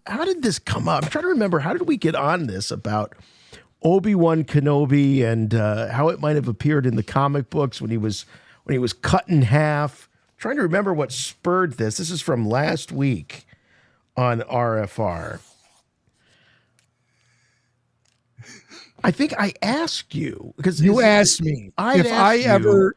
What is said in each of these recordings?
how did this come up? I'm trying to remember, how did we get on this about Obi Wan Kenobi and how it might have appeared in the comic books when he was cut in half. I'm trying to remember what spurred this. This is from last week on RFR. I think I asked you because you asked me if I ever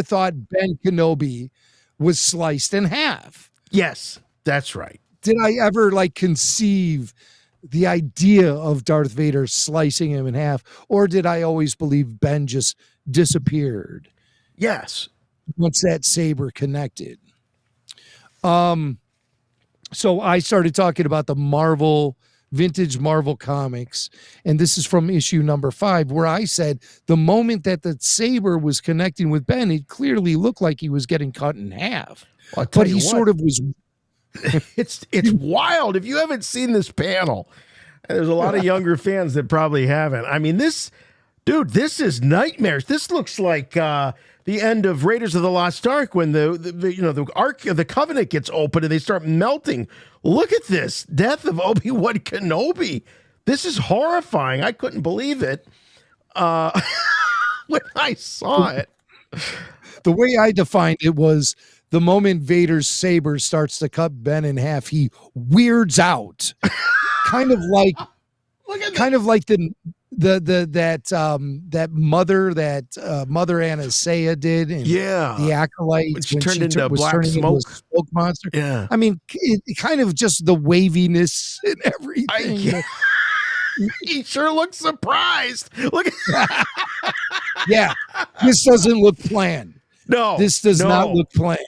thought Ben Kenobi was sliced in half. Yes, that's right. Did I ever conceive the idea of Darth Vader slicing him in half, or did I always believe Ben just disappeared? Yes. Once that saber connected. So I started talking about the vintage Marvel comics, and this is from issue number 5, where I said the moment that the saber was connecting with Ben, it clearly looked like he was getting cut in half. But he sort of was. It's wild. If you haven't seen this panel, and there's a lot of younger fans that probably haven't. I mean, this is nightmares. This looks like the end of Raiders of the Lost Ark when the Ark of the Covenant gets open and they start melting. Look at this death of Obi Wan Kenobi. This is horrifying. I couldn't believe it when I saw it. The way I defined it was the moment Vader's saber starts to cut Ben in half, he weirds out, kind of like that mother Anastasia did in the Acolytes when she turned into a black smoke monster. Yeah, I mean, it kind of just the waviness and everything. He sure looks surprised. Look at yeah, this doesn't look planned. No, this does not look planned.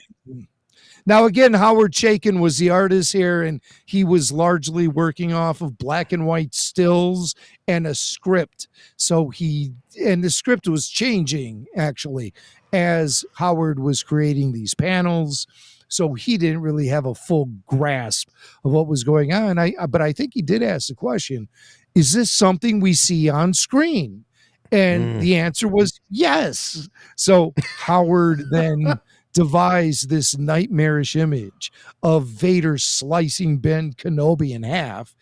Now, again, Howard Chaykin was the artist here, and he was largely working off of black and white stills and a script. And the script was changing, actually, as Howard was creating these panels. So he didn't really have a full grasp of what was going on. But I think he did ask the question, is this something we see on screen? And the answer was yes. So Howard then devised this nightmarish image of Vader slicing Ben Kenobi in half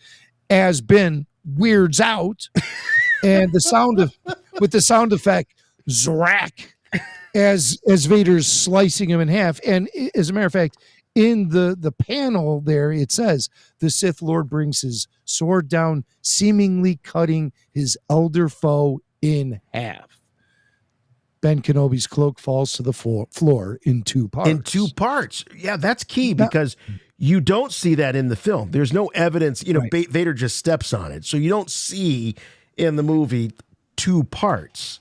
as Ben weirds out, and the sound effect Zrak as Vader's slicing him in half. And as a matter of fact, in the panel there, it says the Sith Lord brings his sword down, seemingly cutting his elder foe in half. Ben Kenobi's cloak falls to the floor in 2 parts. Yeah, that's key because you don't see that in the film. There's no evidence. Right. Vader just steps on it. So you don't see in the movie 2 parts.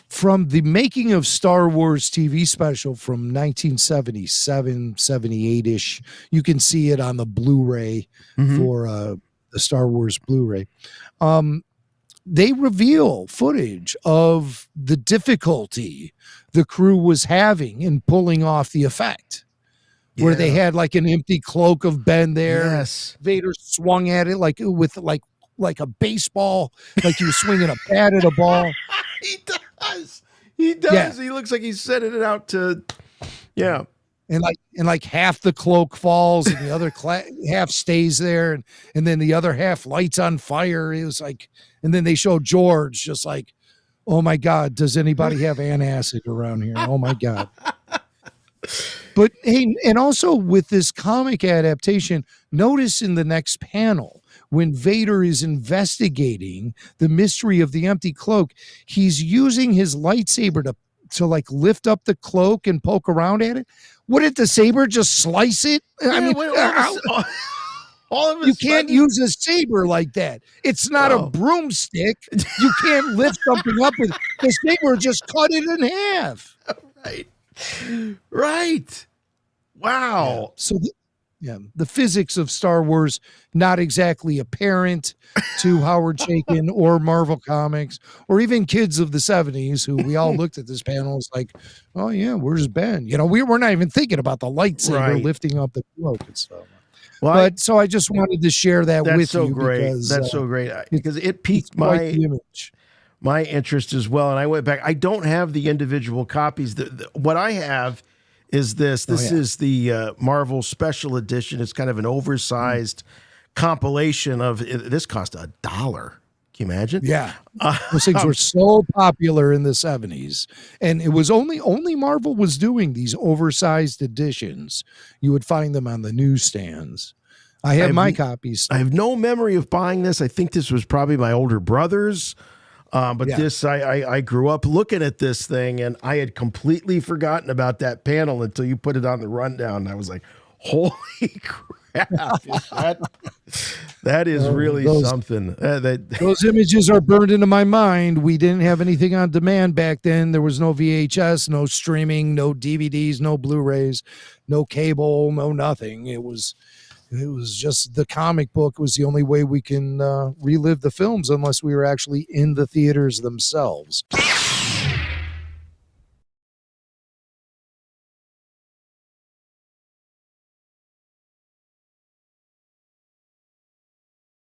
From the making of Star Wars TV special from 1977, 78-ish, you can see it on the Blu-ray for the Star Wars Blu-ray. They reveal footage of the difficulty the crew was having in pulling off the effect, where they had an empty cloak of Ben there. Yes. Vader swung at it like a baseball, like he was swinging a bat at a ball. He does. Yeah. He looks like he's setting it out to, yeah. And half the cloak falls and the other half stays there. And then the other half lights on fire. It was and then they show George just oh my God, does anybody have antacid around here? Oh my God. But hey, and also with this comic adaptation, notice in the next panel, when Vader is investigating the mystery of the empty cloak, he's using his lightsaber to lift up the cloak and poke around at it. Wouldn't the saber just slice it? I mean, you can't use a saber like that. It's not a broomstick. You can't lift something up with the saber. Just cut it in half. Right. Wow. Yeah. So the physics of Star Wars not exactly apparent to Howard Chaykin or Marvel Comics or even kids of the 70s who we all looked at this panel as oh yeah, where's Ben? We're not even thinking about the lightsaber lifting up the cloak and stuff. Well, so I just wanted to share that with you. That's so great because it piqued my interest as well. And I went back. I don't have the individual copies. What I have is this. This yeah. is the Marvel Special Edition. It's kind of an oversized compilation of this. Cost $1. Can you imagine? Yeah. Those things were so popular in the 70s. And it was only Marvel was doing these oversized editions. You would find them on the newsstands. I have my copies. I have no memory of buying this. I think this was probably my older brother's. But this, I grew up looking at this thing, and I had completely forgotten about that panel until you put it on the rundown. And I was like, holy crap. That is really something. Those images are burned into my mind. We didn't have anything on demand back then. There was no VHS, no streaming, no DVDs, no Blu-rays, no cable, no nothing. It was just the comic book was the only way we can relive the films unless we were actually in the theaters themselves.